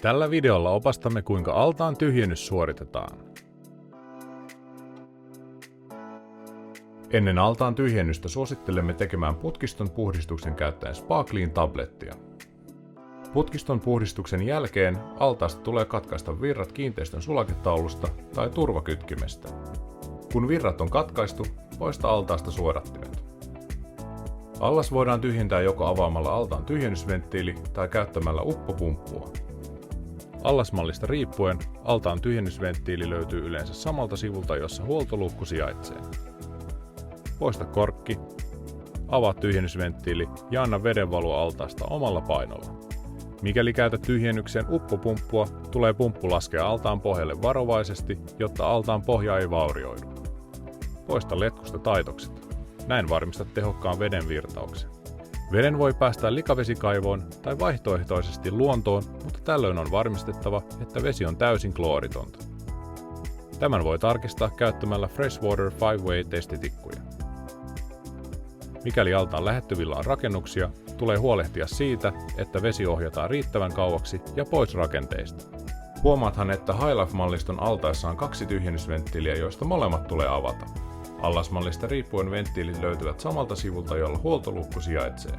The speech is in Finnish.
Tällä videolla opastamme, kuinka altaan tyhjennys suoritetaan. Ennen altaan tyhjennystä suosittelemme tekemään putkiston puhdistuksen käyttäen SpaClean-tablettia. Putkiston puhdistuksen jälkeen altaasta tulee katkaista virrat kiinteistön sulaketaulusta tai turvakytkimestä. Kun virrat on katkaistu, poista altaasta suodattimet. Allas voidaan tyhjentää joko avaamalla altaan tyhjennysventtiili tai käyttämällä uppopumppua. Allasmallista riippuen altaan tyhjennysventtiili löytyy yleensä samalta sivulta, jossa huoltoluukku sijaitsee. Poista korkki, avaa tyhjennysventtiili ja anna veden valua altaasta omalla painolla. Mikäli käytät tyhjennykseen uppopumppua, tulee pumppu laskea altaan pohjalle varovaisesti, jotta altaan pohja ei vaurioidu. Poista letkusta taitokset. Näin varmistat tehokkaan veden virtauksen. Veden voi päästää likavesikaivoon tai vaihtoehtoisesti luontoon, mutta tällöin on varmistettava, että vesi on täysin klooritonta. Tämän voi tarkistaa käyttämällä Freshwater 5-Way-testitikkuja. Mikäli altaan lähettyvillä on rakennuksia, tulee huolehtia siitä, että vesi ohjataan riittävän kauaksi ja pois rakenteista. Huomaathan, että High-Life-malliston altaissa on 2 tyhjennysventtiiliä, joista molemmat tulee avata. Allasmallista riippuen venttiilit löytyvät samalta sivulta, jolla huoltoluukku sijaitsee.